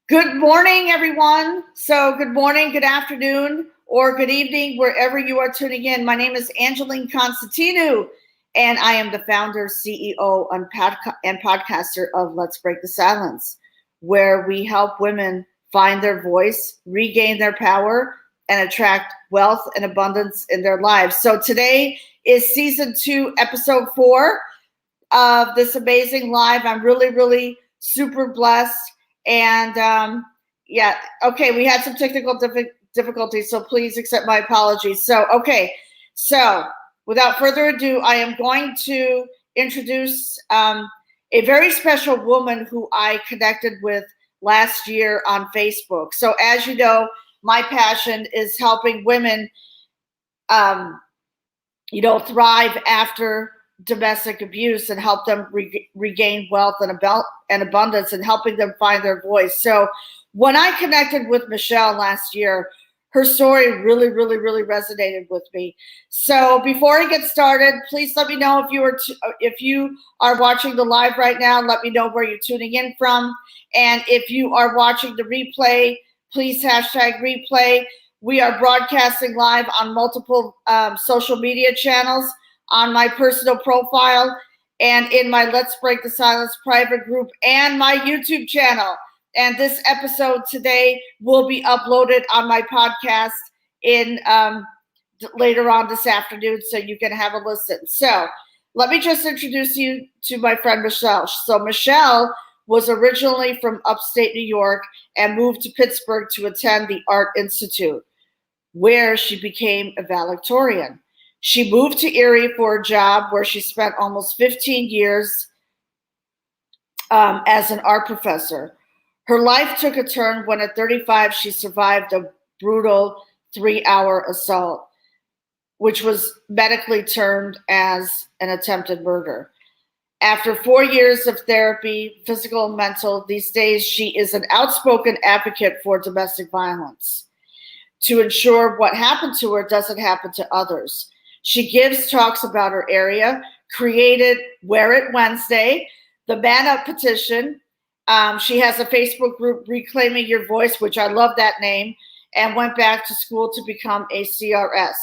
Good morning, everyone. So, good morning, good afternoon, or good evening, wherever you are tuning in. My name is Angeline Constantinu, and I am the founder, CEO, and podcaster of Let's Break the Silence, where we help women find their voice, regain their power, and attract wealth and abundance in their lives. So, today is season 2, episode 4 of this amazing live. I'm really super blessed. And yeah, okay, we had some technical difficulties, so please accept my apologies. So without further ado, I am going to introduce a very special woman who I connected with last year on Facebook. So as you know, my passion is helping women, thrive after domestic abuse and help them regain wealth and abundance and helping them find their voice. So when I connected with Michelle last year, her story really resonated with me. So before I get started, please let me know if you are watching the live right now. Let me know where you're tuning in from, and if you are watching the replay, please hashtag replay. We are broadcasting live on multiple social media channels, on my personal profile, and in my Let's Break the Silence private group, and my YouTube channel. And this episode today will be uploaded on my podcast in later on this afternoon, so you can have a listen. So let me just introduce you to my friend Michelle. So Michelle was originally from upstate New York and moved to Pittsburgh to attend the Art Institute, where she became a valedictorian. She moved to Erie for a job where she spent almost 15 years as an art professor. Her life took a turn when at 35 she survived a brutal 3-hour assault, which was medically termed as an attempted murder. After 4 years of therapy, physical and mental, these days she is an outspoken advocate for domestic violence to ensure what happened to her doesn't happen to others. She gives talks about her area, created Wear It Wednesday, the Man Up petition. She has a Facebook group, Reclaiming Your Voice, which I love that name, and went back to school to become a CRS.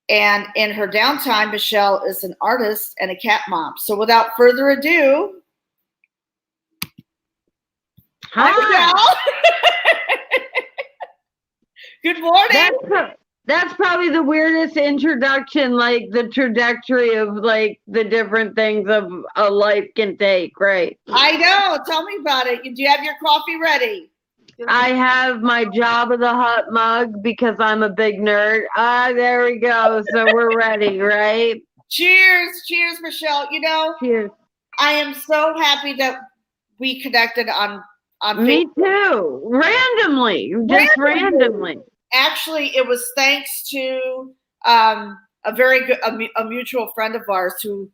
And in her downtime, Michelle is an artist and a cat mom. So without further ado, hi Michelle. Good morning. That's probably the weirdest introduction, like the trajectory of like the different things of a life can take, right? I know. Tell me about it. Do you have your coffee ready? I have my Jabba the Hutt mug because I'm a big nerd. There we go. So we're ready, right? Cheers, Michelle. Cheers. I am so happy that we connected on Me too. Randomly. Actually, it was thanks to a mutual friend of ours who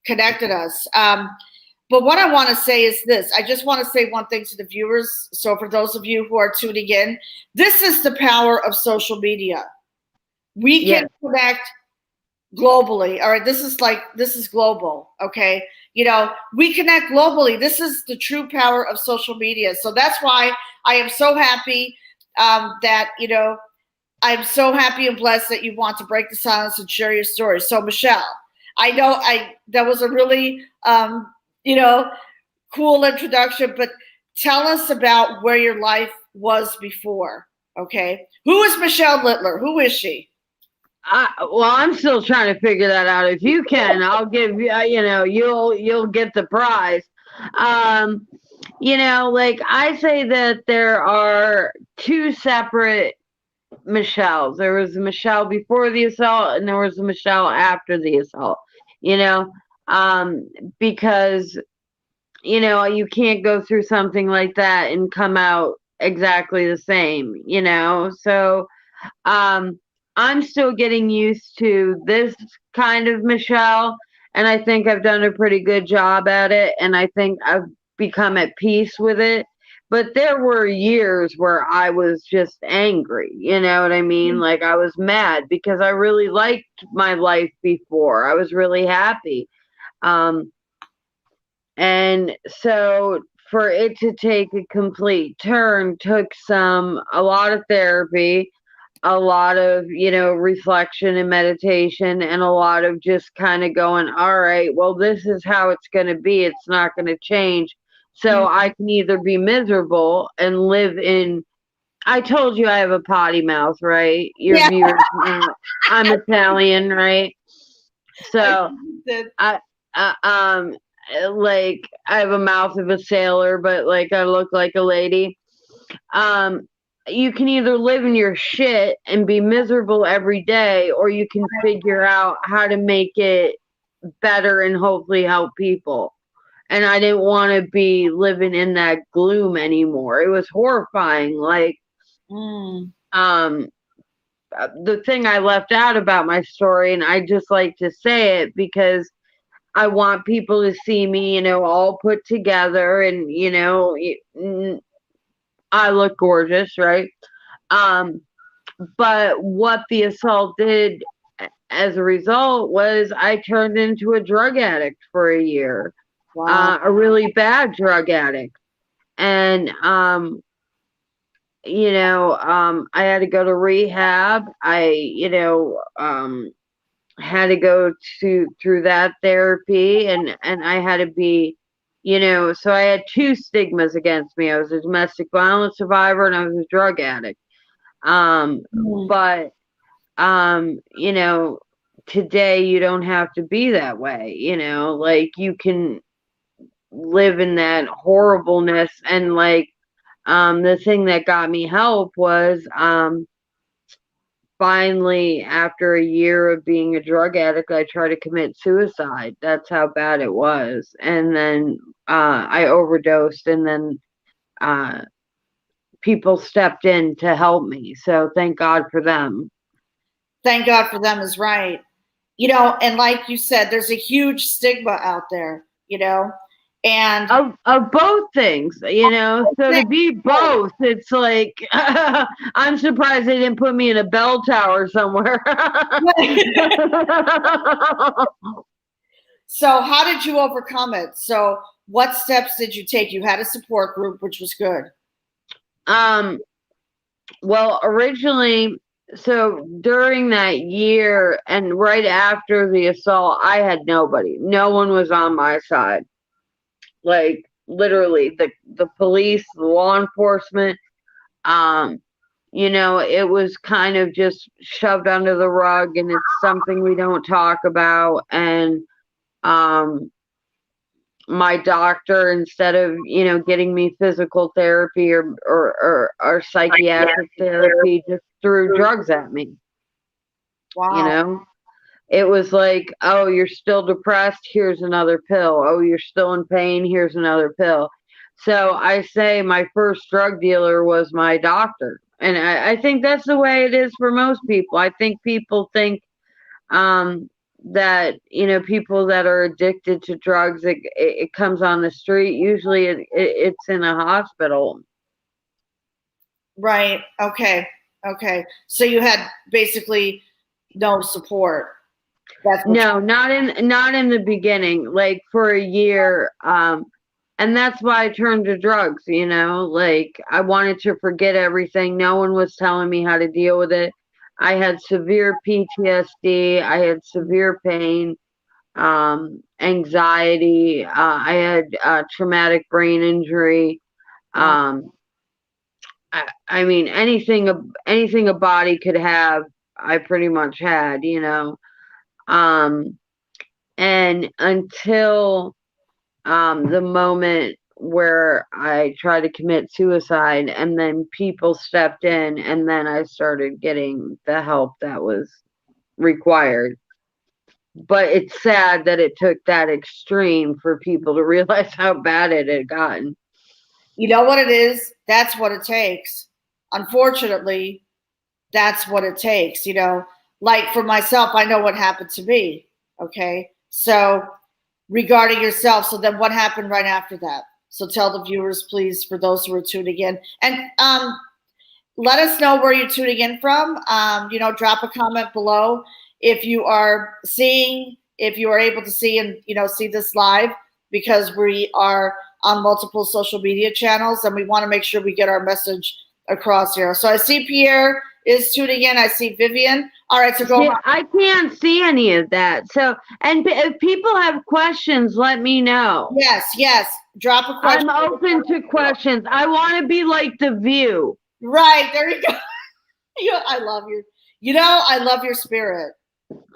connected us. But what I want to say is this. I just want to say one thing to the viewers. So for those of you who are tuning in, this is the power of social media. We can connect globally. All right, this is global. Okay. We connect globally. This is the true power of social media. So that's why I am so happy that, I'm so happy and blessed that you want to break the silence and share your story. So Michelle, I know that was a really, cool introduction, but tell us about where your life was before. Okay. Who is Michelle Littler? Who is she? Well, I'm still trying to figure that out. If you can, I'll give you, you'll get the prize. Like I say that there are two separate Michelles. There was a Michelle before the assault and there was a Michelle after the assault, because, you can't go through something like that and come out exactly the same, So, I'm still getting used to this kind of Michelle, and I think I've done a pretty good job at it, and I think I've become at peace with it. But there were years where I was just angry, you know what I mean? Like I was mad because I really liked my life before. I was really happy. And so for it to take a complete turn took a lot of therapy, a lot of, reflection and meditation, and a lot of just kind of going, all right, well, this is how it's going to be. It's not going to change. So I can either be miserable and live in. I told you I have a potty mouth, right? Your Yeah. viewers know I'm Italian, right? So I, like I have a mouth of a sailor, but like I look like a lady. Um, you can either live in your shit and be miserable every day, or you can figure out how to make it better and hopefully help people. And I didn't want to be living in that gloom anymore. It was horrifying. Like, the thing I left out about my story, and I just like to say it because I want people to see me, all put together, and I look gorgeous, right? But what the assault did as a result was I turned into a drug addict for a year. Wow. A really bad drug addict. And I had to go to rehab. Had to go through that therapy, and I had to be, so I had two stigmas against me. I was a domestic violence survivor and I was a drug addict. But today you don't have to be that way, like you can live in that horribleness. And like the thing that got me help was finally, after a year of being a drug addict, I tried to commit suicide. That's how bad it was. And then I overdosed, and then people stepped in to help me. So thank God for them. Thank God for them is right. And like you said, there's a huge stigma out there, and Of both things, so to be both, it's like I'm surprised they didn't put me in a bell tower somewhere. So how did you overcome it? So what steps did you take? You had a support group, which was good. Well, originally, so during that year and right after the assault, I had nobody. No one was on my side. Like literally, the police, the law enforcement, it was kind of just shoved under the rug, and it's something we don't talk about. And my doctor, instead of getting me physical therapy or psychiatric therapy, just threw drugs at me. Wow. It was like, oh, you're still depressed, here's another pill. Oh, you're still in pain, here's another pill. So I say my first drug dealer was my doctor. And I think that's the way it is for most people. I think people think that people that are addicted to drugs, it comes on the street. Usually it's in a hospital. Right. Okay. So you had basically no support. No, not in the beginning, like for a year. And that's why I turned to drugs. Like I wanted to forget everything. No one was telling me how to deal with it. I had severe PTSD. I had severe pain, anxiety. I had traumatic brain injury. I mean, anything a body could have, I pretty much had. And until the moment where I tried to commit suicide, and then people stepped in, and then I started getting the help that was required. But it's sad that it took that extreme for people to realize how bad it had gotten. You know what it is? That's what it takes. Unfortunately, that's what it takes. Like for myself, I know what happened to me. Okay. So regarding yourself, so then what happened right after that? So tell the viewers, please, for those who are tuning in. And let us know where you're tuning in from. Drop a comment below if you are able to see and see this live, because we are on multiple social media channels, and we want to make sure we get our message across here. So I see Pierre is tuning in. I see Vivian. All right, so go. Yeah, I can't see any of that. So, and if people have questions, let me know. Yes. Drop a question. I'm open to questions. I want to be like The View. Right, there you go. I love you. I love your spirit.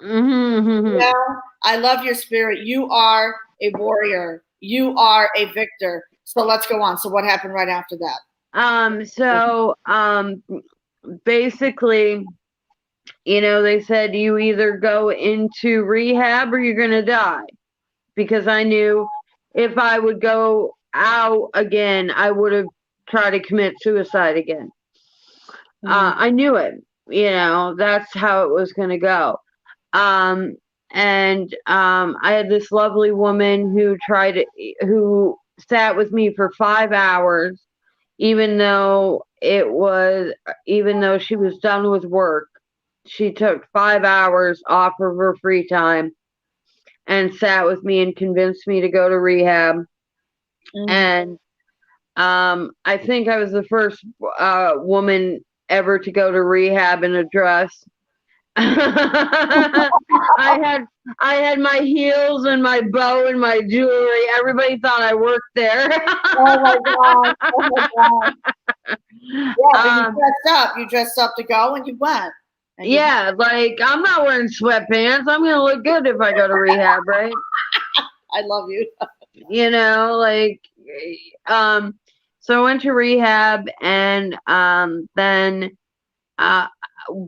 Mm-hmm. I love your spirit. You are a warrior. You are a victor. So let's go on. So what happened right after that? Basically, they said you either go into rehab or you're going to die, because I knew if I would go out again, I would have tried to commit suicide again. I knew it, that's how it was going to go. I had this lovely woman who sat with me for 5 hours, even though she was done with work. She took 5 hours off of her free time and sat with me and convinced me to go to rehab. And I think I was the first woman ever to go to rehab in a dress. I had my heels and my bow and my jewelry. Everybody thought I worked there. Oh my god! Yeah, but you dressed up. You dressed up to go, and you went. Like, I'm not wearing sweatpants. I'm gonna look good if I go to rehab, right? I love you. So I went to rehab, and then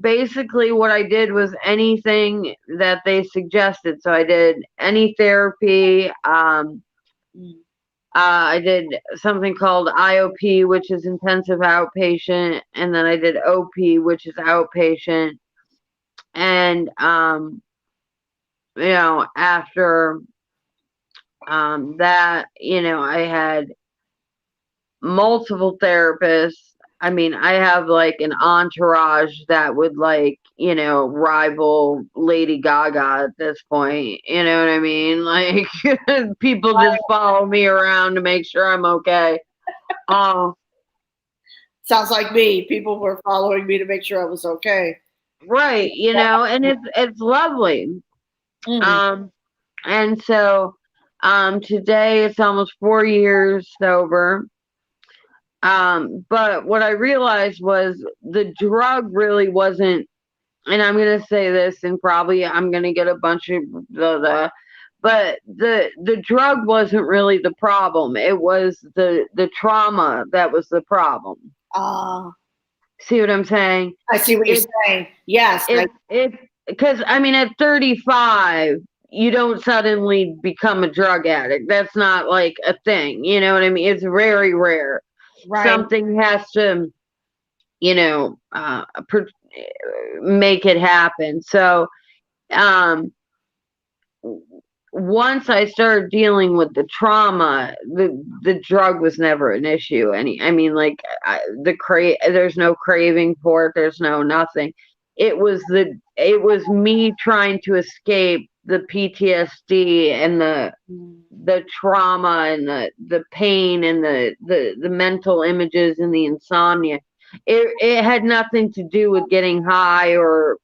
basically what I did was anything that they suggested. So I did any therapy. I did something called IOP, which is intensive outpatient, and then I did OP, which is outpatient. And after that, I had multiple therapists. I mean, I have like an entourage that would rival Lady Gaga at this point. You know what I mean? Like, people just follow me around to make sure I'm okay. Sounds like me. People were following me to make sure I was okay. Right, and it's lovely. And so today it's almost 4 years sober. But what I realized was the drug really wasn't, and I'm going to say this and probably I'm going to get a bunch of but the drug wasn't really the problem. It was the trauma that was the problem. See what I'm saying? I see what you're saying. Yes. Because at 35, you don't suddenly become a drug addict. That's not like a thing. You know what I mean? It's very rare. Right. Something has to, make it happen. So, once I started dealing with the trauma, the drug was never an issue. There's no craving for it. There's no nothing. It was me trying to escape the PTSD and the trauma and the pain and the mental images and the insomnia. It had nothing to do with getting high or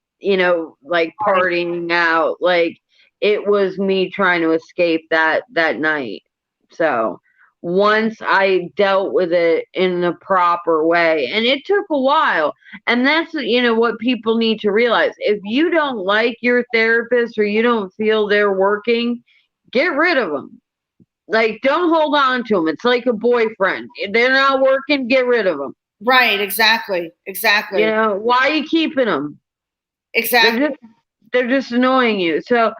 like partying out. Like, it was me trying to escape that night. So once I dealt with it in the proper way, and it took a while, and that's what people need to realize. If you don't like your therapist or you don't feel they're working, get rid of them. Like, don't hold on to them. It's like a boyfriend. If they're not working, get rid of them. Right, exactly. Why are you keeping them? Exactly. They're just annoying you. So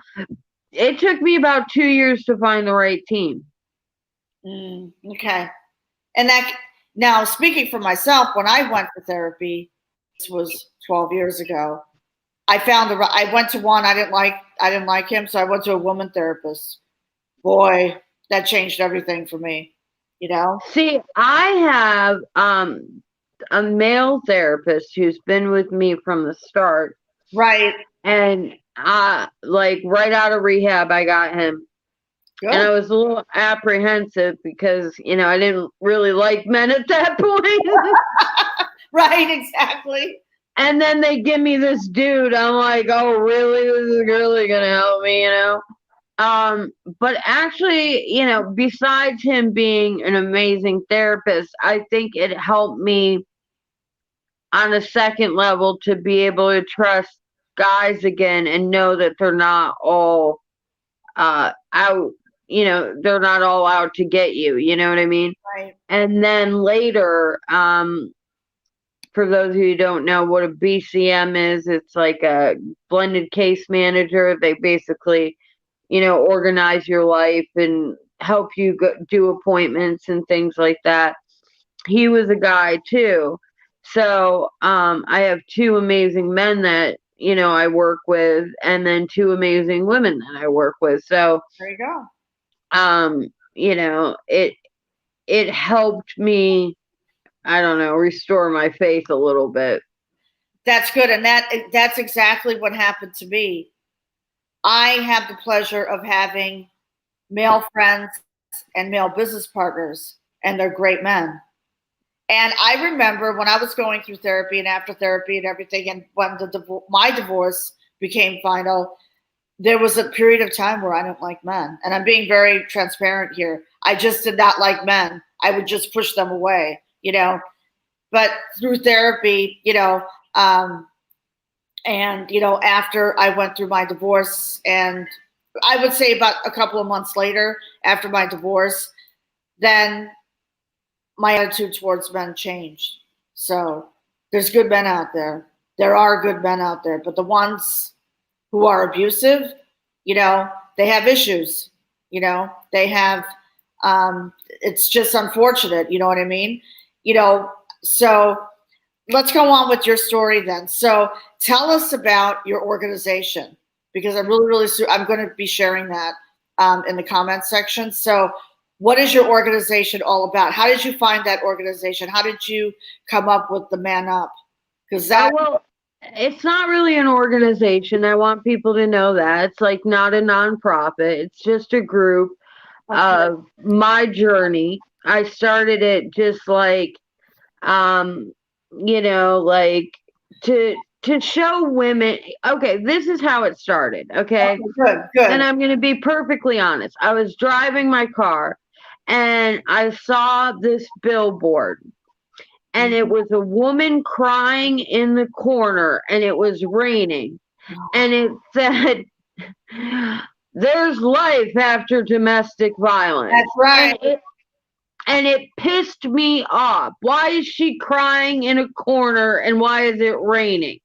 it took me about 2 years to find the right team. Okay. And now, speaking for myself, when I went for therapy, this was 12 years ago, I went to one, I didn't like him, so I went to a woman therapist. Boy, that changed everything for me, See, I have a male therapist who's been with me from the start. Right. And right out of rehab, I got him. And I Good. was a little apprehensive because, I didn't really like men at that point. Right, exactly. And then they give me this dude. I'm like, oh, really? This is really going to help me? But actually, besides him being an amazing therapist, I think it helped me on a second level to be able to trust guys again and know that they're not all out, they're not all out to get you, you know what I mean? Right. And then later, for those of you who don't know what a BCM is, it's like a blended case manager. They basically, organize your life and help you do appointments and things like that. He was a guy too. So I have two amazing men that, I work with, and then two amazing women that I work with. So There you go. it helped me, I don't know, restore my faith a little bit. That's good. And that's exactly what happened to me. I have the pleasure of having male friends and male business partners, and they're great men. And I remember when I was going through therapy and after therapy and everything, and when my divorce became final, there was a period of time where I didn't like men. And I'm being very transparent here. I just did not like men. I would just push them away. But through therapy, and after I went through my divorce, and I would say about a couple of months later after my divorce, then my attitude towards men changed. So there's good men out there. There are good men out there, but the ones who are abusive, they have issues. They have. It's just unfortunate. You know what I mean? So let's go on with your story then. So tell us about your organization, because I'm really, I'm going to be sharing that in the comments section. So what is your organization all about? How did you find that organization? How did you come up with the Man Up? Because Well, it's not really an organization. I want people to know that. It's like not a nonprofit. It's just a group of my journey. I started it just like like to show women. Okay, this is how it started, okay? good. And I'm going to be perfectly honest. I was driving my car and I saw this billboard, and it was a woman crying in the corner, and it was raining, and it said, there's life after domestic violence. That's right. And it pissed me off. Why is she crying in a corner, and why is it raining?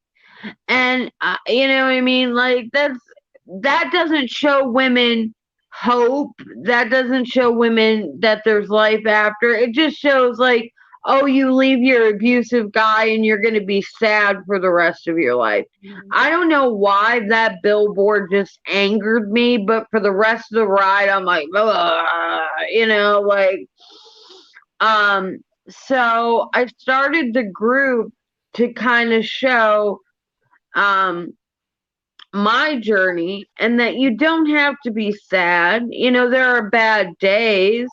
And you know what I mean? Like that doesn't show women hope. That doesn't show women that there's life after. It just shows like, oh, you leave your abusive guy and you're going to be sad for the rest of your life. I don't know why that billboard just angered me, but for the rest of the ride, I'm like, like, so I started the group to kind of show, my journey, and that you don't have to be sad. There are bad days,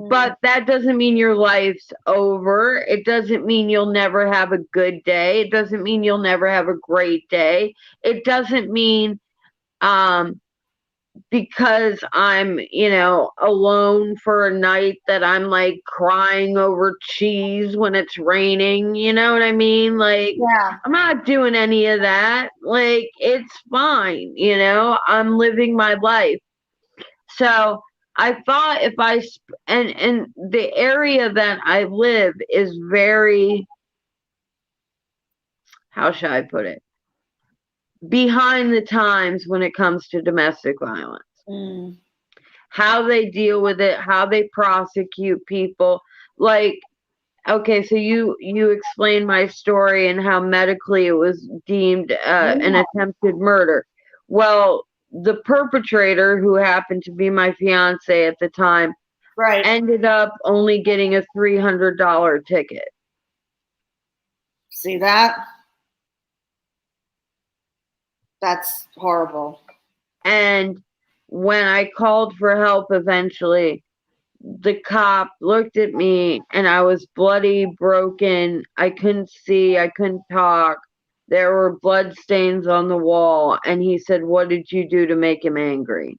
but that doesn't mean your life's over. It doesn't mean you'll never have a good day. It doesn't mean you'll never have a great day. It doesn't mean because I'm, alone for a night that I'm like crying over cheese when it's raining. You know what I mean? Like, Yeah. I'm not doing any of that. Like, it's fine. I'm living my life. So I thought if and the area that I live is very, how should I put it? Behind the times when it comes to domestic violence. How they deal with it, how they prosecute people. Like, okay, so you explained my story and how medically it was deemed an attempted murder. Well, the perpetrator, who happened to be my fiance at the time, right, ended up only getting a $300 ticket. See that? That's horrible. And when I called for help eventually, the cop looked at me and I was bloody, broken. I couldn't see, I couldn't talk. There were blood stains on the wall. And he said, "What did you do to make him angry?"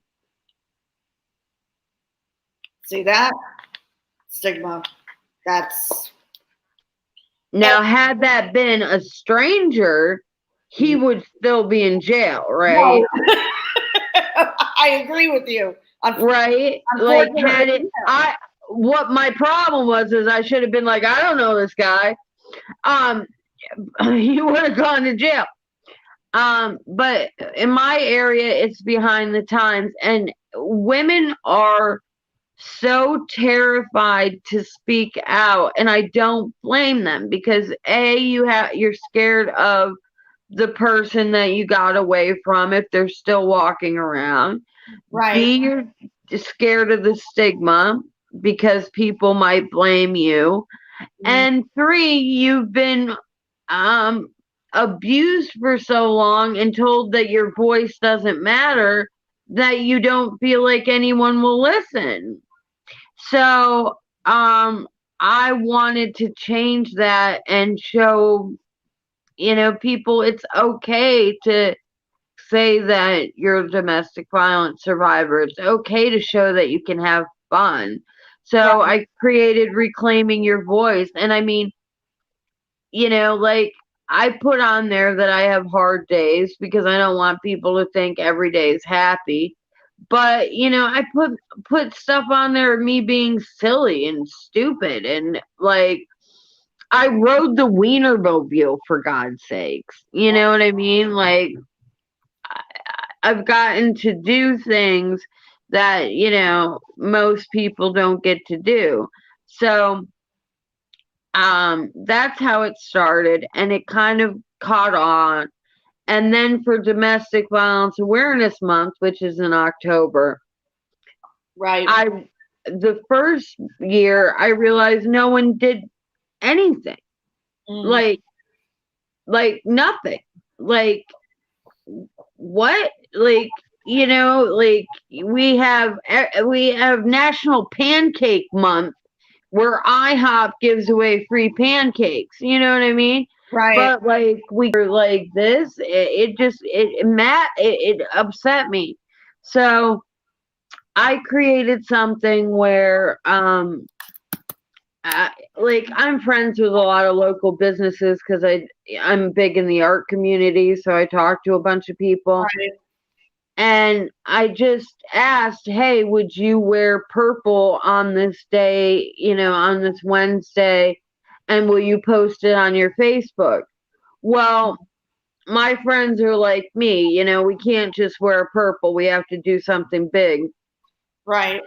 See that? Stigma. That's. Now, had that been a stranger, he would still be in jail, right? No. I agree with you. Right? Like, had it, what my problem was is I should have been like, "I don't know this guy." He would have gone to jail. But in my area, it's behind the times, and women are so terrified to speak out, and I don't blame them because you're scared of the person that you got away from if they're still walking around. Right. B, you're scared of the stigma because people might blame you. And 3, you've been abused for so long and told that your voice doesn't matter that you don't feel like anyone will listen. So I wanted to change that and show people it's okay to say that you're a domestic violence survivor. It's okay to show that you can have fun. So I created Reclaiming Your Voice. And I mean, like I put on there that I have hard days because I don't want people to think every day is happy. But, I put stuff on there of me being silly and stupid and like I rode the Wienermobile for God's sakes. You know what I mean? Like I've gotten to do things that, most people don't get to do. So that's how it started, and it kind of caught on. And then for Domestic Violence Awareness Month, which is in October, right. The first year I realized no one did anything. Like nothing. Like what? Like like we have National Pancake Month where IHOP gives away free pancakes. You know what I mean? Right. But like we were like this, it upset me. So I created something where like I'm friends with a lot of local businesses because I'm big in the art community, so I talk to a bunch of people. Right. And I just asked, "Hey, would you wear purple on this day, on this Wednesday, and will you post it on your Facebook?" Well, my friends are like me, we can't just wear purple. We have to do something big. Right.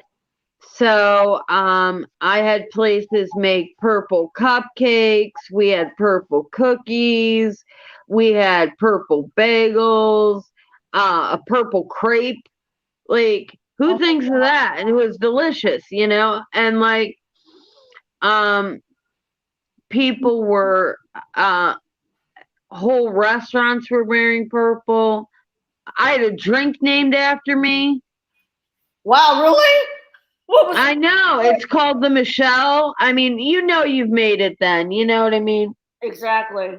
So I had places make purple cupcakes. We had purple cookies. We had purple bagels. A purple crepe. Like, who thinks of that? And it was delicious, and like people were whole restaurants were wearing purple. I had a drink named after me. Wow, really? I know. It's called the Michelle. I mean, you've made it then. You know what I mean? Exactly.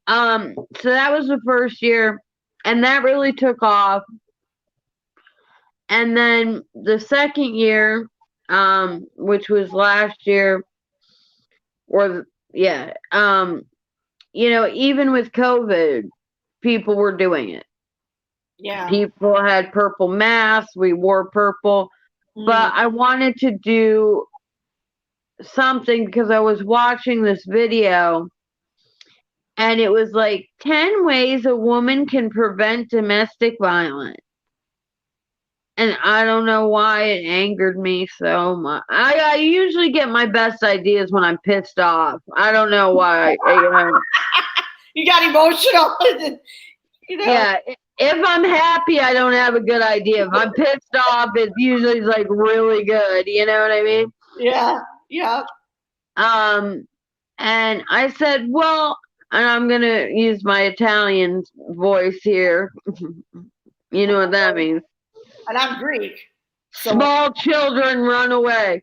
So that was the first year, and that really took off. And then the second year, which was last year, even with COVID, people were doing it. Yeah. People had purple masks. We wore purple. But I wanted to do something because I was watching this video and it was like 10 ways a woman can prevent domestic violence. And I don't know why it angered me so much. I usually get my best ideas when I'm pissed off. I don't know why. You got emotional. Yeah. If I'm happy, I don't have a good idea. If I'm pissed off, it's usually like really good. You know what I mean? Yeah. Yeah. And I said, well, and I'm gonna use my Italian voice here. You know what that means? And I'm Greek. So Small children run away.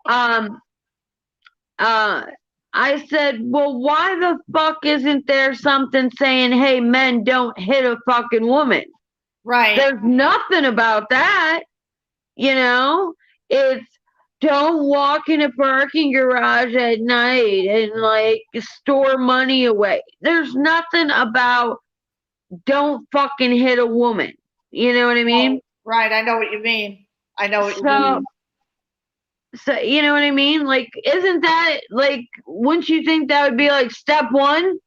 Um, I said, well, why the fuck isn't there something saying, hey, men don't hit a fucking woman? right. There's nothing about that. You know, it's don't walk in a parking garage at night and like store money away. There's nothing about don't fucking hit a woman. You know what I mean? Right. I know what you mean. I know what you So, mean. so you know what I mean? Like, isn't that like, wouldn't you think that would be like step one?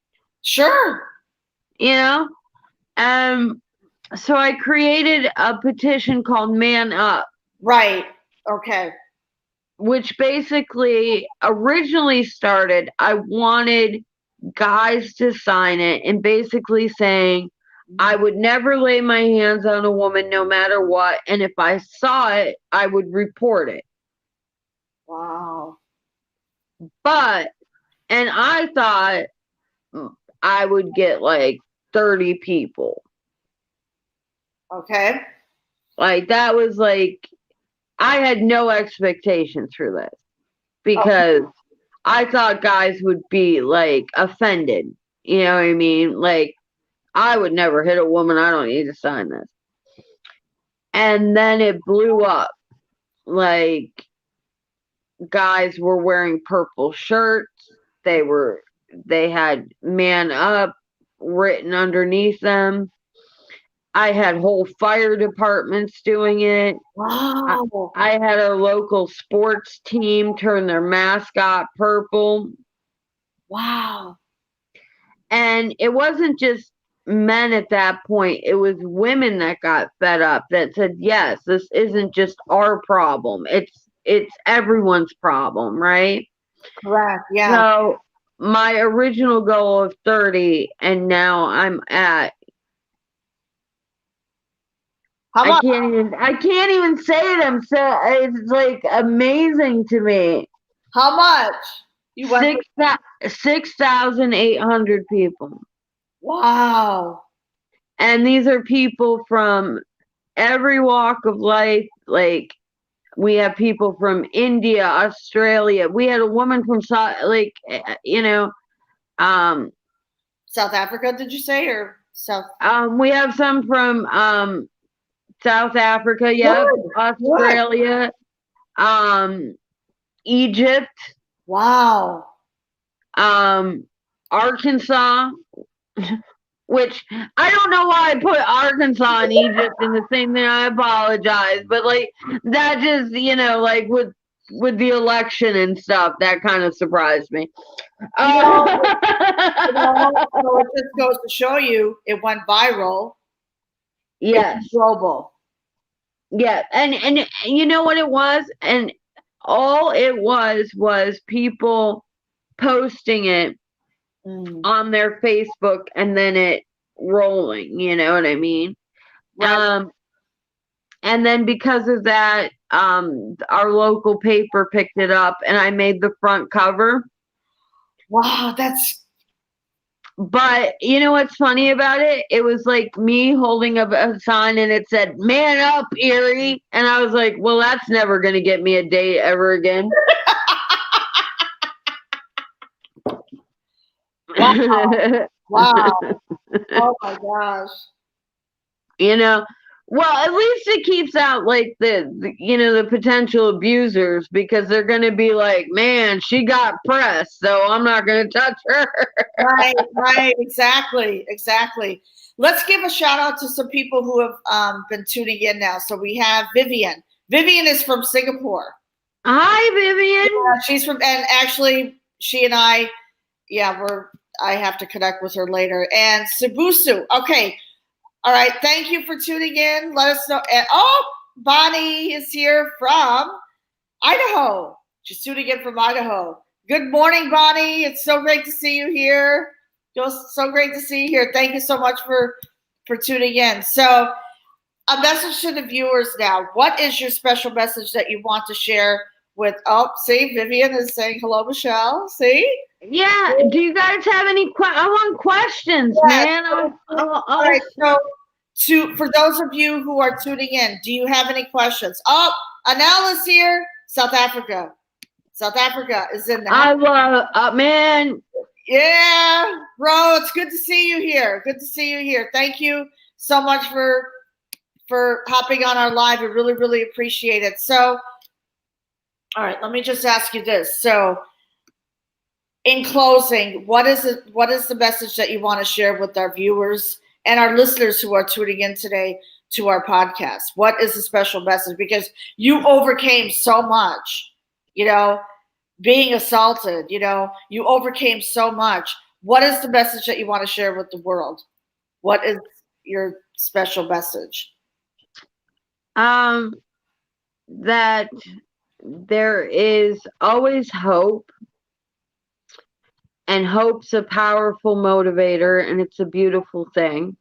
Sure. You know? So I created a petition called Man Up. Right. Okay. Which basically originally started, I wanted guys to sign it and basically saying, I would never lay my hands on a woman no matter what. And if I saw it, I would report it. Wow. But, and I thought I would get like 30 people. Okay. Like, that was like, I had no expectations for this because I thought guys would be like offended. You know what I mean? Like, I would never hit a woman. I don't need to sign this. And then it blew up. Like, guys were wearing purple shirts. They had Man Up written underneath them. I had whole fire departments doing it. Wow. I had a local sports team turn their mascot purple. Wow. And it wasn't just men at that point, it was women that got fed up that said, yes, this isn't just our problem. It's everyone's problem, right? Correct. Yeah. So my original goal of 30 and now I'm at How much? I can't even say it. It's like amazing to me. How much? You went. 6,800 people. Wow. And these are people from every walk of life. Like, we have people from India, Australia. We had a woman from South Africa, did you say, or South? We have some from South Africa, yeah, Australia, Egypt, wow, Arkansas. Which I don't know why I put Arkansas and Egypt in the same thing. I apologize, but like that just like with the election and stuff, that kind of surprised me. So it just goes to show you it went viral. Yes, it's global. Yeah, and you know what it was, and all it was people posting it on their Facebook and then it rolling, you know what I mean? Right. And then because of that, our local paper picked it up and I made the front cover. Wow, but you know what's funny about it? It was like me holding up a sign and it said, "Man up, Erie." And I was like, well, that's never going to get me a date ever again. Wow. Wow. Oh my gosh. Well, at least it keeps out like the potential abusers, because they're going to be like, man, she got press, so I'm not going to touch her. Right. Exactly. Let's give a shout out to some people who have been tuning in now. So we have Vivian. Vivian is from Singapore. Hi, Vivian. Yeah, she's from, and actually she and I have to connect with her later. And Subusu. Okay. All right. Thank you for tuning in. Let us know. And, Bonnie is here from Idaho. She's tuning in from Idaho. Good morning, Bonnie. It's so great to see you here. Just so great to see you here. Thank you so much for tuning in. So, a message to the viewers now. What is your special message that you want to share with? Oh, see, Vivian is saying hello, Michelle. See? Yeah. Do you guys have any? I want questions, man. All right. So for those of you who are tuning in, do you have any questions? Oh, Anel is here. South Africa. South Africa is in the house. I love, man. Yeah, bro, it's good to see you here. Good to see you here. Thank you so much for hopping on our live. We really, really appreciate it. So, all right, let me just ask you this. So, in closing, what is the message that you want to share with our viewers and our listeners who are tuning in today to our podcast? What is the special message? Because you overcame so much, being assaulted, you overcame so much. What is the message that you want to share with the world? What is your special message? That there is always hope, and hope's a powerful motivator, and it's a beautiful thing.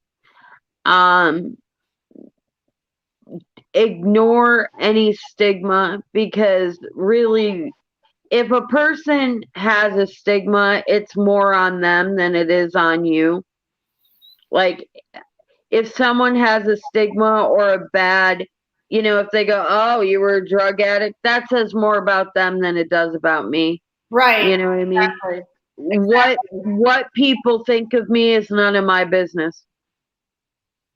Ignore any stigma, because really, if a person has a stigma, it's more on them than it is on you. Like, if someone has a stigma or a bad, if they go, oh, you were a drug addict, that says more about them than it does about me. Right. You know what I mean? Exactly. What people think of me is none of my business.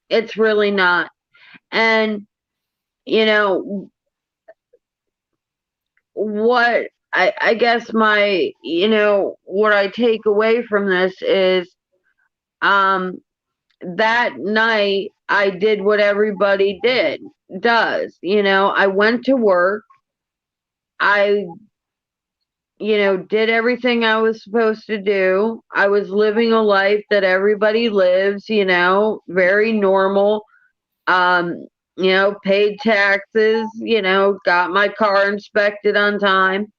It's really not. And, what I guess my, what I take away from this is, that night I did what everybody does. I went to work. I, did everything I was supposed to do. I was living a life that everybody lives, very normal. Paid taxes, got my car inspected on time.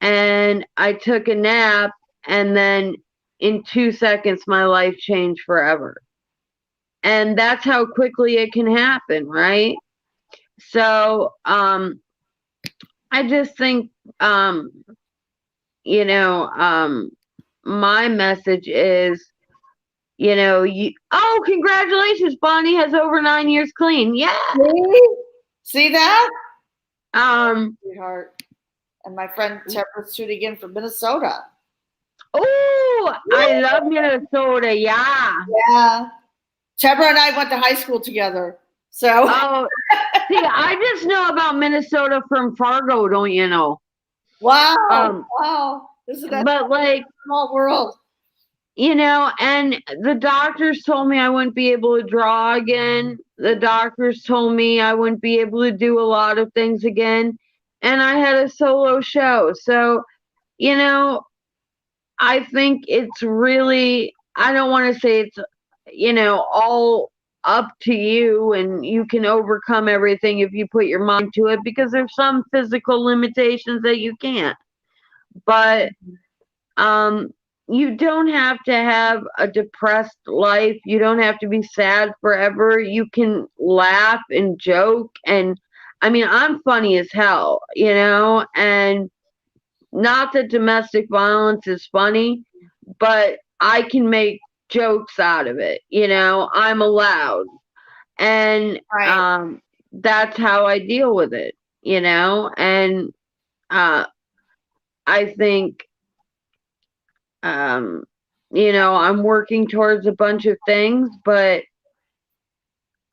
And I took a nap, and then in 2 seconds, my life changed forever. And that's how quickly it can happen, right? So, I just think, my message is, congratulations, Bonnie has over 9 years clean. Yeah. See that? Sweetheart. And my friend Tebra's tuning in from Minnesota. Oh, I love Minnesota. Yeah. Yeah. Tebra and I went to high school together. So. Oh, see, I just know about Minnesota from Fargo, don't you know? Wow. Wow. But like, small world. And the doctors told me I wouldn't be able to draw again. The doctors told me I wouldn't be able to do a lot of things again. And I had a solo show. So, I think it's really, I don't want to say it's, all up to you and you can overcome everything if you put your mind to it, because there's some physical limitations that you can't. But you don't have to have a depressed life. You don't have to be sad forever. You can laugh and joke. And I mean, I'm funny as hell, and not that domestic violence is funny, but I can make jokes out of it. I'm allowed. And that's how I deal with it, and I think, I'm working towards a bunch of things, but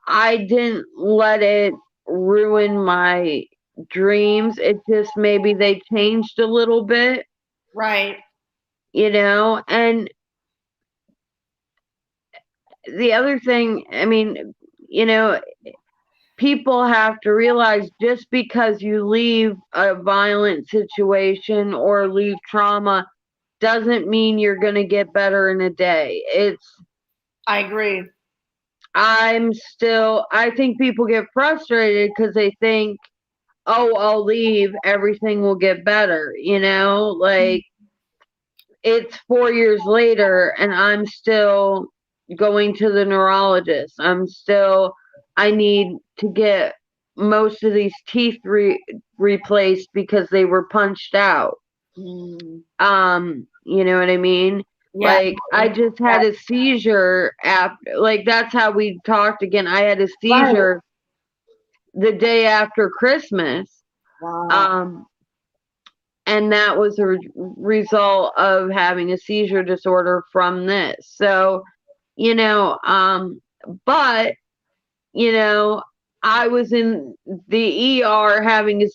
I didn't let it ruin my dreams. It just, maybe they changed a little bit. Right. And the other thing, I mean, people have to realize, just because you leave a violent situation or leave trauma doesn't mean you're going to get better in a day. I agree. I think people get frustrated because they think, oh, I'll leave, everything will get better, like, it's 4 years later and I'm still going to the neurologist. I need to get most of these teeth replaced because they were punched out. You know what I mean? Yeah. Like, I just had a seizure after, like, that's how we talked again. I had a Right. seizure the day after Christmas. Wow. And that was a result of having a seizure disorder from this. So, you know, but, you know, I was in the ER having a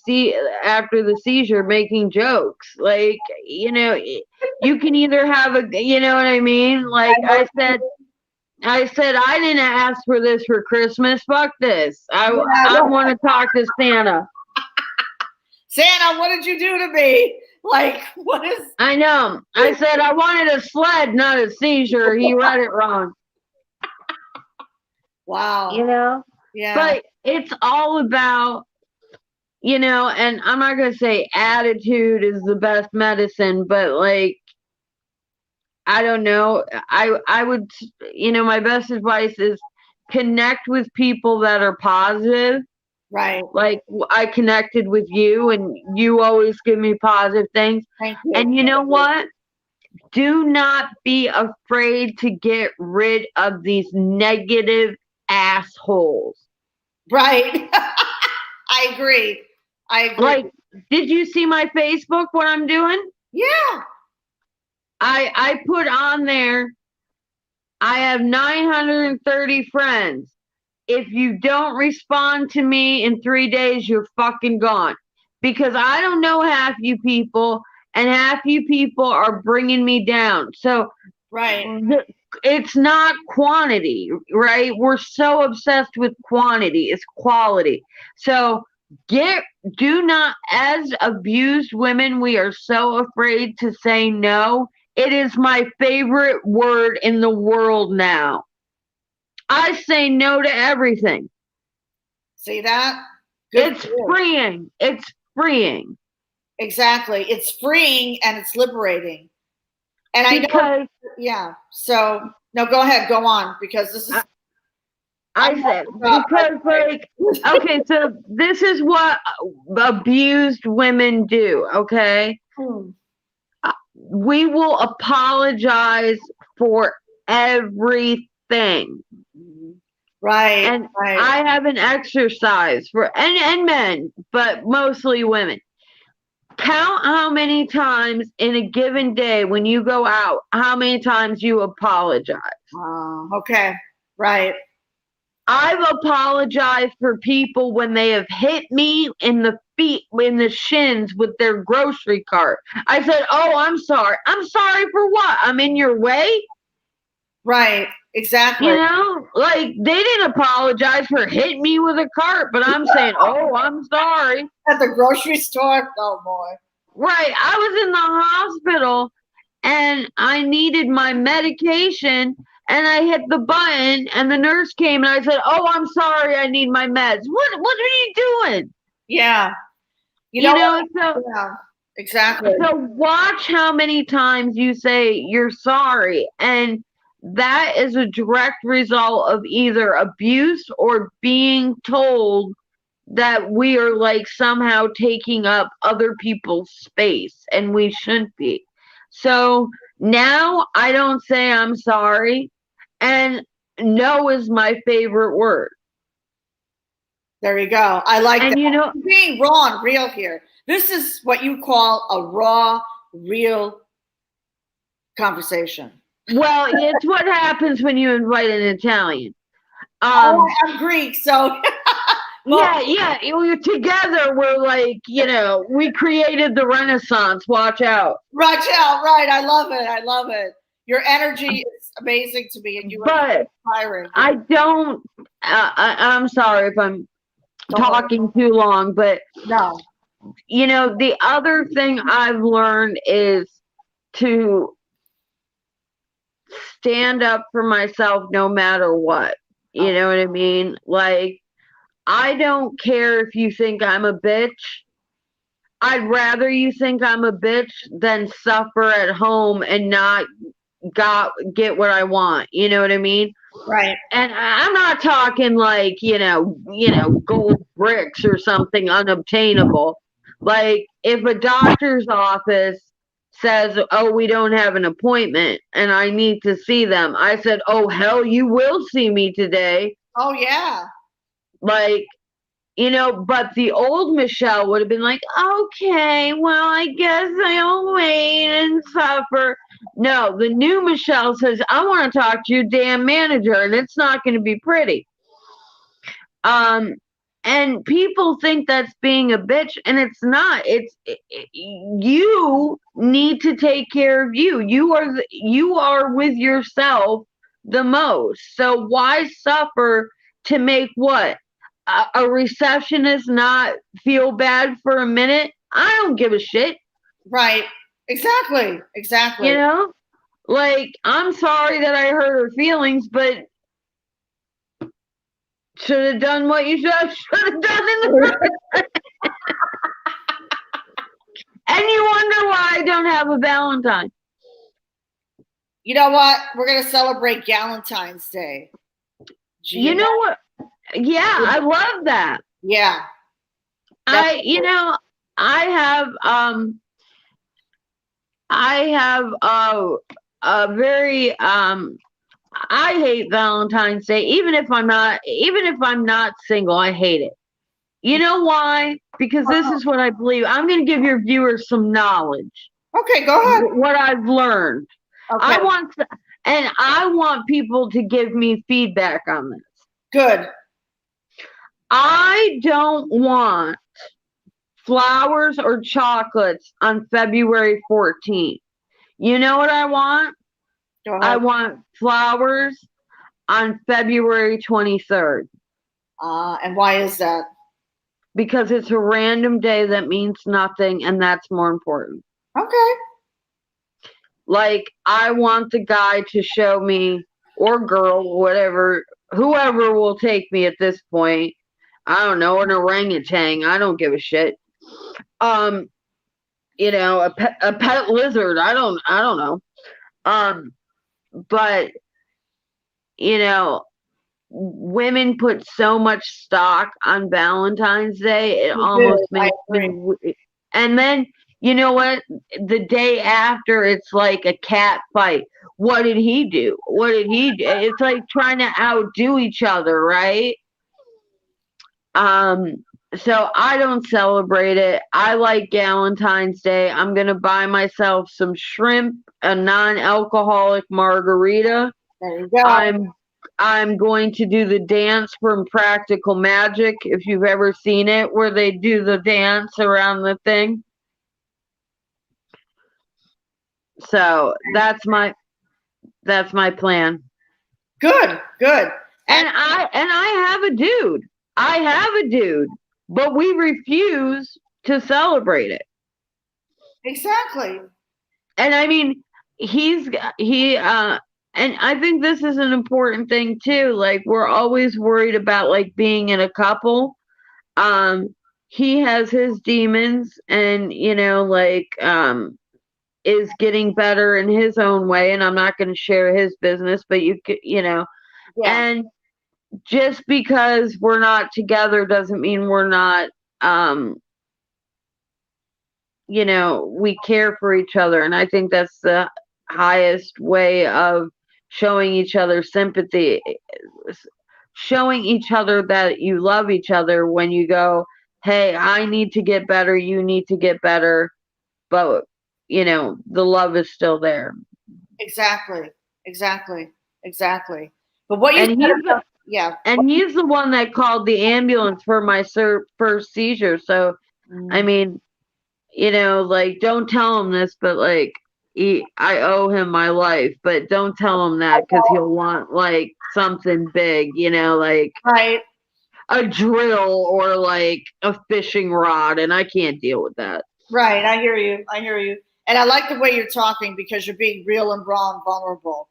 after the seizure, making jokes. Like, you know, you can either have a, you know what I mean? Like I said, I didn't ask for this for Christmas. Fuck this. I want to talk to Santa. Santa, what did you do to me? Like, what is? I know. I said I wanted a sled, not a seizure. He read it wrong. Wow. You know? Yeah. But it's all about, you know, and I'm not going to say attitude is the best medicine, but like, I don't know. I would, you know, my best advice is connect with people that are positive. Right. Like, I connected with you and you always give me positive things. Thank you. And you know what? Do not be afraid to get rid of these negative assholes. Right. I agree. Like, did you see my Facebook, what I'm doing? Yeah. I put on there, I have 930 friends. If you don't respond to me in 3 days, you're fucking gone. Because I don't know half you people, and half you people are bringing me down. So, right. It's not quantity, right? We're so obsessed with quantity. It's quality. So, do not, as abused women, we are so afraid to say no. It is my favorite word in the world now. I say no to everything. See that? It's freeing. It's freeing. Exactly. It's freeing and it's liberating. And I know, yeah. So, no, go ahead. Go on, because this is. I said, because, like, okay, so this is what abused women do, okay? We will apologize for everything. Right. And I have an exercise for, and men, but mostly women. Count how many times in a given day when you go out, how many times you apologize. Okay. Right. I've apologized for people when they have hit me in the feet, in the shins with their grocery cart. I said, "Oh, I'm sorry." I'm sorry for what? I'm in your way? Right. Exactly. You know, like, they didn't apologize for hitting me with a cart, but I'm saying, "Oh, I'm sorry." At the grocery store? Oh, boy. Right. I was in the hospital and I needed my medication and I hit the button and the nurse came and I said, "Oh, I'm sorry, I need my meds." What are you doing? Yeah. You know, so yeah, exactly. So watch how many times you say you're sorry, and that is a direct result of either abuse or being told that we are like somehow taking up other people's space and we shouldn't be. So now I don't say I'm sorry, and no is my favorite word. There you go. I like and that. You know, being raw and real here. This is what you call a raw, real conversation. Well, it's what happens when you invite an Italian. I'm Greek, so yeah. We're together. We're like, you know, we created the Renaissance. Watch out. Watch out. Right. I love it. I love it. Your energy is amazing to me, and you are inspiring. I don't. I'm sorry if I'm talking too long, but no. You know, the other thing I've learned is to stand up for myself no matter what. You know what I mean? Like, I don't care if you think I'm a bitch. I'd rather you think I'm a bitch than suffer at home and not get what I want. You know what I mean? Right. And I'm not talking like, you know, gold bricks or something unobtainable. Like, if a doctor's office says, oh, we don't have an appointment and I need to see them. I said, oh, hell, you will see me today. Oh, yeah. Like, but the old Michelle would have been like, okay, well, I guess I'll wait and suffer. No, the new Michelle says, I want to talk to your damn manager, and it's not going to be pretty. And people think that's being a bitch, and it's not. You need to take care of you. You are with yourself the most. So why suffer to make what? A receptionist not feel bad for a minute? I don't give a shit. Right. Exactly. Like, I'm sorry that I hurt her feelings, but should have done what you should have done in the first. And you wonder why I don't have a Valentine. You know what? We're going to celebrate Galentine's Day. You know what? Yeah, I love that. Yeah. I have a very I hate Valentine's Day. Even if I'm not single, I hate it. You know why? Because this is what I believe. I'm going to give your viewers some knowledge. Okay, go ahead. What I've learned. Okay. I want people to give me feedback on this. Good. I don't want flowers or chocolates on February 14th. You know what I want? I want flowers on February 23rd. And why is that? Because it's a random day that means nothing, and that's more important. Okay. Like, I want the guy to show me, or girl, whatever, whoever will take me at this point. I don't know, an orangutan. I don't give a shit. A pet lizard. I don't know. But women put so much stock on Valentine's Day. It almost makes me. And then you know what? The day after, it's like a cat fight. What did he do? It's like trying to outdo each other, right? So I don't celebrate it. I like Galentine's Day. I'm gonna buy myself some shrimp, a non-alcoholic margarita. There you go. I'm going to do the dance from Practical Magic, if you've ever seen it, where they do the dance around the thing. So that's my plan. Good. And I have a dude. But we refuse to celebrate it. Exactly. And I mean, and I think this is an important thing too. Like, we're always worried about like being in a couple. He has his demons, and is getting better in his own way. And I'm not going to share his business, but yeah. And just because we're not together doesn't mean we're not, we care for each other. And I think that's the highest way of showing each other sympathy, showing each other that you love each other when you go, hey, I need to get better, you need to get better, but the love is still there. Exactly. But what you said, yeah. And he's the one that called the ambulance for my first seizure. So, I mean, like, don't tell him this, but like, I owe him my life, but don't tell him that, because he'll want like something big, like right. A drill or like a fishing rod, and I can't deal with that. Right. I hear you. And I like the way you're talking, because you're being real and raw and vulnerable,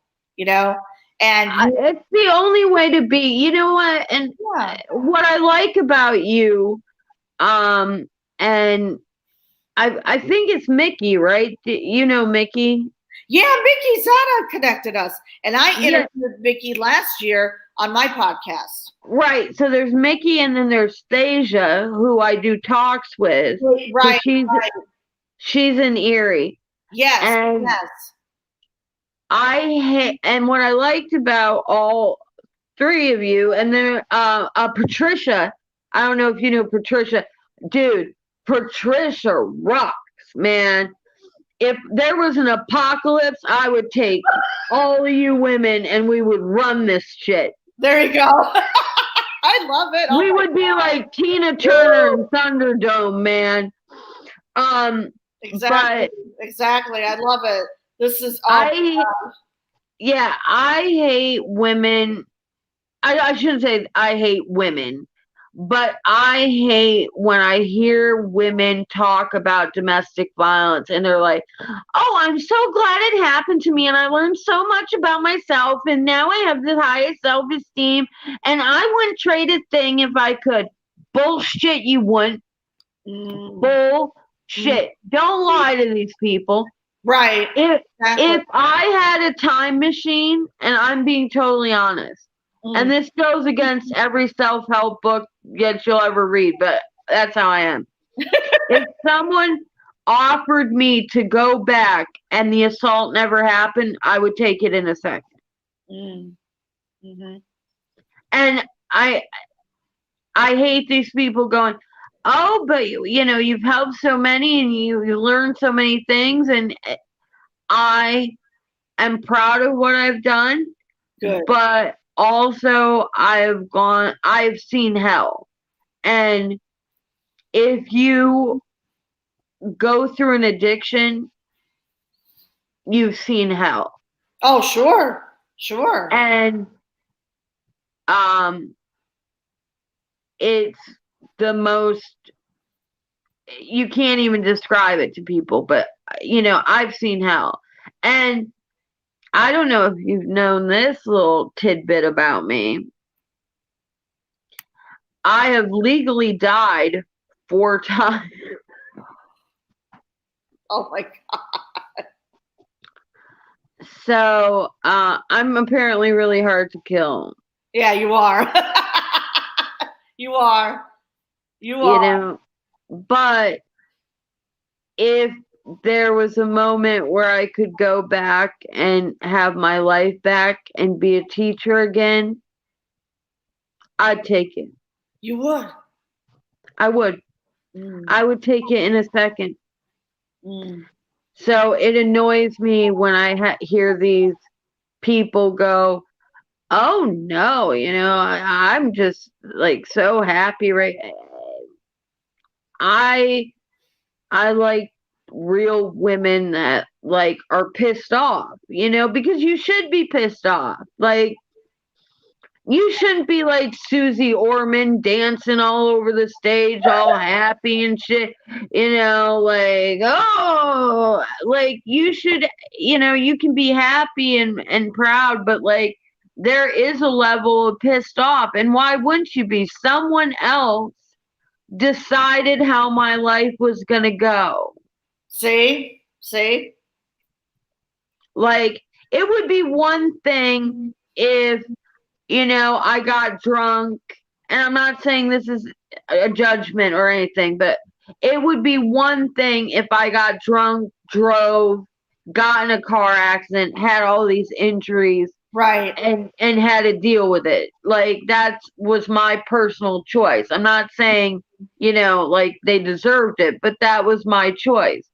and it's the only way to be. You know what? And what I like about you, and I think it's Mickey, right? You know Mickey? Yeah, Mickey Zana connected us. And I interviewed Mickey last year on my podcast. Right. So there's Mickey, and then there's Thasia, who I do talks with. Right. She's in Erie. Yes, And yes. and what I liked about all three of you, and then Patricia, I don't know if you know Patricia, dude, Patricia rocks, man. If there was an apocalypse, I would take all of you women and we would run this shit. There you go. I love it. We would be like Tina Turner and Thunderdome, man. Exactly. But Exactly. I love it. This is I hate women. I shouldn't say I hate women, but I hate when I hear women talk about domestic violence and they're like, oh, I'm so glad it happened to me and I learned so much about myself and now I have the highest self-esteem and I wouldn't trade a thing if I could. Bullshit, you wouldn't. Bullshit. Don't lie to these people. right. If I had a time machine, and I'm being totally honest, and this goes against every self-help book yet you'll ever read, but that's how I am. If someone offered me to go back and the assault never happened, I would take it in a second. Mm-hmm. And I hate these people going, oh, but you've helped so many and you learned so many things, and I am proud of what I've done. Good. But also I've seen hell. And if you go through an addiction, you've seen hell. Oh, sure. Sure. And it's the most, you can't even describe it to people, but I've seen hell. And I don't know if you've known this little tidbit about me. I have legally died 4 times. Oh my God. So I'm apparently really hard to kill. Yeah, you are. You are. You are. But if there was a moment where I could go back and have my life back and be a teacher again, I'd take it. You would. I would. I would take it in a second. So it annoys me when I hear these people go, oh no, I'm just like so happy, right? I like real women that like are pissed off, because you should be pissed off. Like, you shouldn't be like Susie Orman dancing all over the stage, all happy and shit, like, oh, like you should, you can be happy and proud, but like there is a level of pissed off. And why wouldn't you be? Someone else decided how my life was going to go. See? Like, it would be one thing if I got drunk, and I'm not saying this is a judgment or anything, but it would be one thing if I got drunk, drove, got in a car accident, had all these injuries, right, and had to deal with it. Like, that was my personal choice. I'm not saying, like they deserved it, but that was my choice.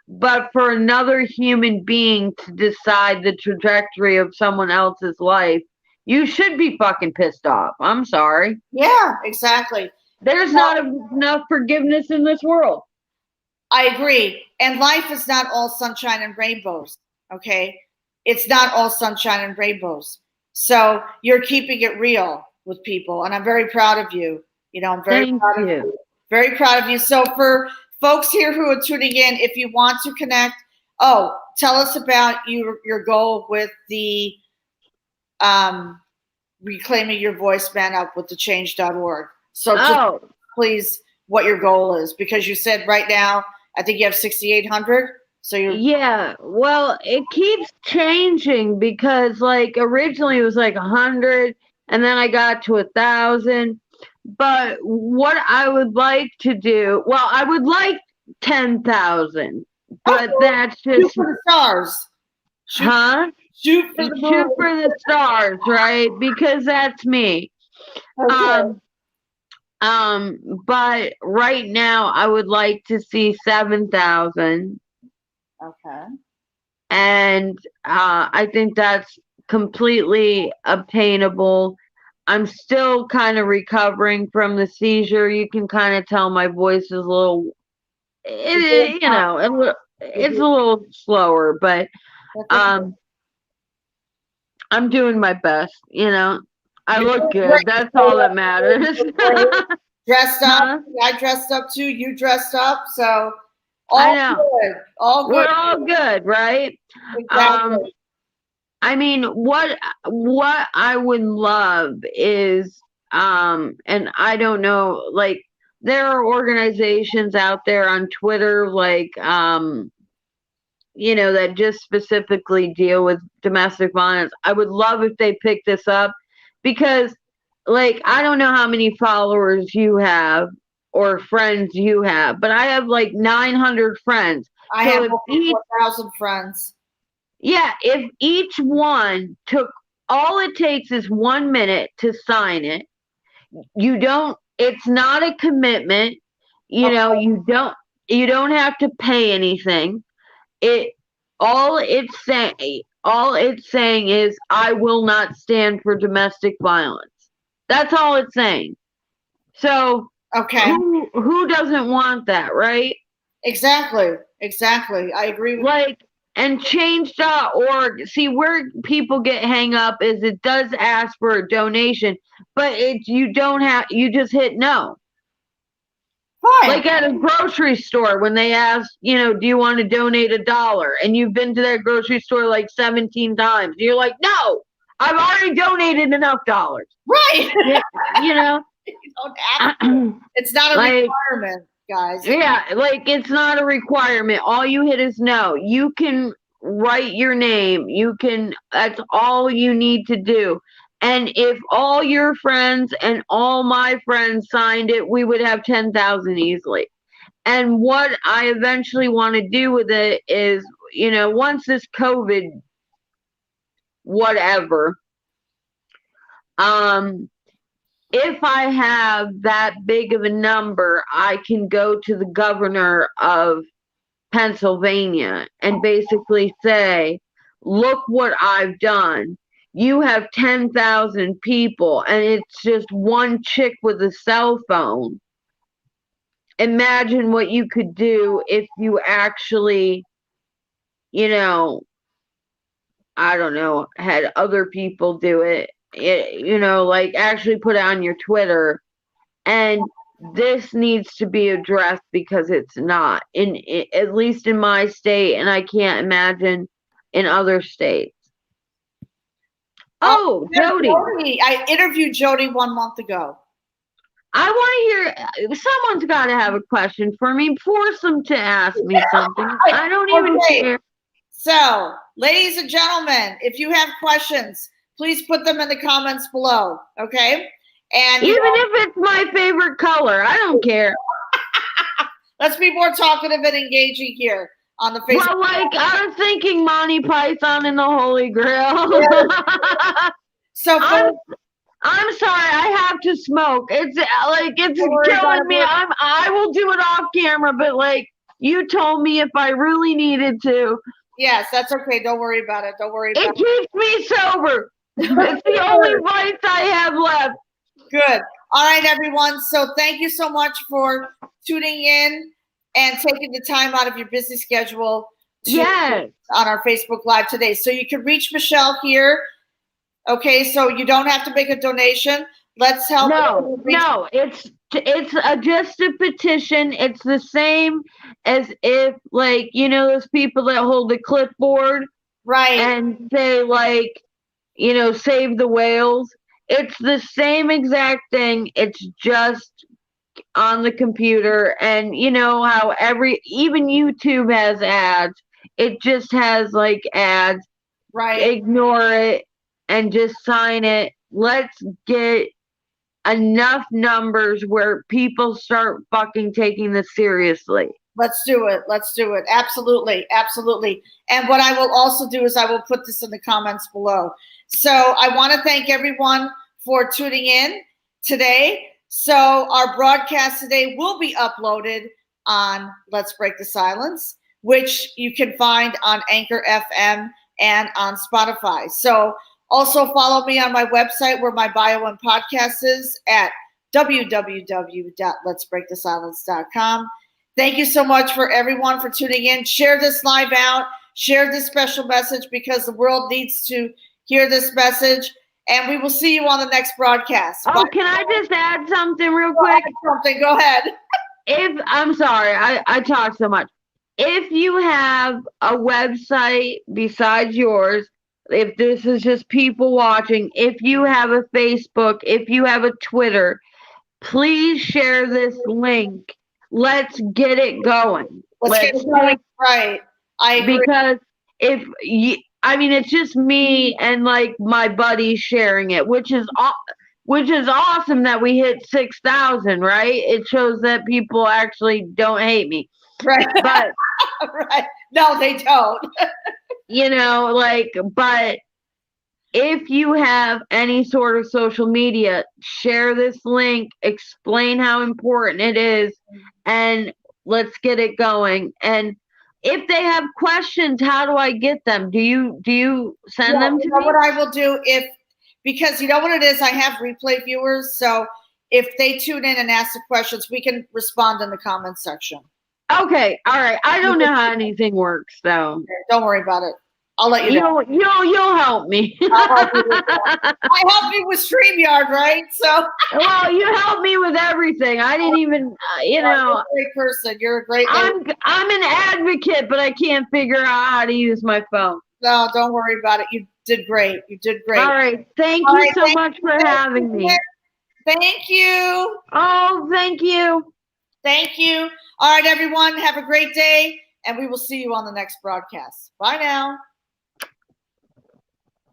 But for another human being to decide the trajectory of someone else's life, you should be fucking pissed off. I'm sorry. Yeah, exactly. There's not enough forgiveness in this world. I agree. And life is not all sunshine and rainbows, okay? It's not all sunshine and rainbows. So you're keeping it real with people, and I'm very proud of you. I'm very proud of you. Very proud of you. So for folks here who are tuning in, if you want to connect, tell us about your goal with the Reclaiming Your Voice Man Up with the change.org. So just please, what your goal is, because you said right now, I think you have 6,800. So yeah, well, it keeps changing because like originally it was like 100 and then I got to 1,000. But what I would like to do, well, I would like 10,000, but that's Shoot just, for the stars. huh? Shoot for the Shoot moon. for the stars, right? Because that's me. Okay. But right now I would like to see 7,000, Okay. and I think that's completely obtainable. I'm still kind of recovering from the seizure. You can kind of tell my voice is a little, it's a little slower, but That's okay. um, I'm doing my best. I You're look doing good. great. That's all that matters. You're great. Dressed up. Huh? I dressed up too. You dressed up. So I all know. good. All We're good. all good, right? Um, Exactly. I mean, what I would love is, and I don't know, like there are organizations out there on Twitter, like, that just specifically deal with domestic violence. I would love if they pick this up because, like, I don't know how many followers you have or friends you have, but I have like 900 friends. I So have if over each 4,000 friends. Yeah, if each one took, all it takes is 1 minute to sign it. It's not a commitment. You know, Okay. you don't have to pay anything. It all it's saying is I will not stand for domestic violence. That's all it's saying. So Okay. who doesn't want that, right? Exactly. Exactly. I agree with Like, and change.org, see where people get hang up is it does ask for a donation, but you don't have, you just hit no. Fine. Like at a grocery store when they ask, do you want to donate $1? And you've been to that grocery store like 17 times. You're like, no, I've already donated enough dollars. Right. Yeah, you know, You don't have to. It's not a like, requirement, guys. yeah, like it's not a requirement. All you hit is no. You can write your name. That's all you need to do. And if all your friends and all my friends signed it, we would have 10,000 easily. And what I eventually want to do with it is, once this COVID, whatever, um, if I have that big of a number, I can go to the governor of Pennsylvania and basically say, look what I've done. You have 10,000 people and it's just one chick with a cell phone. Imagine what you could do if you actually, you know, I don't know, had other people do it. Like actually put it on your Twitter. And this needs to be addressed because it's not at least in my state, and I can't imagine in other states. Oh, Jody, Jody. I interviewed Jody 1 month ago. I want to hear. Someone's got to have a question for me. Force them to ask me something. I don't even care. So, ladies and gentlemen, if you have questions, please put them in the comments below. Okay. And even if it's my favorite color, I don't care. Let's be more talkative and engaging here on the Facebook. Well, like I was thinking Monty Python and the Holy Grail. Yeah. So I'm sorry, I have to smoke. It's killing me. I will do it off camera, but like you told me if I really needed to. Yes, that's okay. Don't worry about it. Don't worry about it. It keeps me sober. It's the only vice I have left. Good. All right, everyone. So thank you so much for tuning in and taking the time out of your busy schedule on our Facebook Live today. So you can reach Michelle here. Okay, so you don't have to make a donation. Let's help. No, it's just a petition. It's the same as if, like, those people that hold a clipboard, right, and say like, save the whales. It's the same exact thing. It's just on the computer, and you know how even YouTube has ads. It just has like ads. Right. Ignore it and just sign it. Let's get enough numbers where people start fucking taking this seriously. Let's do it. Let's do it. Absolutely. Absolutely. And what I will also do is I will put this in the comments below. So I want to thank everyone for tuning in today. So our broadcast today will be uploaded on Let's Break the Silence, which you can find on Anchor FM and on Spotify. So also follow me on my website where my bio and podcast is at www.letsbreakthesilence.com. Thank you so much for everyone for tuning in. Share this live out. Share this special message because the world needs to hear this message. And we will see you on the next broadcast. Oh, can I just add something real quick? Go ahead. I'm sorry, I talk so much. If you have a website besides yours, if this is just people watching, if you have a Facebook, if you have a Twitter, please share this link. Let's get it going. Let's get it going. Right. I agree. Because it's just me and like my buddies sharing it, which is awesome that we hit 6,000, right? It shows that people actually don't hate me. Right. But right. No, they don't. But if you have any sort of social media, share this link, explain how important it is, and let's get it going. And if they have questions, how do I get them? Do you send them to me? What I will do because you know what it is, I have replay viewers, so if they tune in and ask the questions, we can respond in the comments section. Okay, all right. I don't know how anything works, though. Okay, don't worry about it. I'll let you know. You'll help me. I help you with StreamYard, right? So. Well, you helped me with everything. I didn't even, You're a great person. You're a great. I'm an advocate, but I can't figure out how to use my phone. No, don't worry about it. You did great. You did great. All right. Thank you so much for having me. Thank you. Oh, thank you. Thank you. All right, everyone. Have a great day, and we will see you on the next broadcast. Bye now.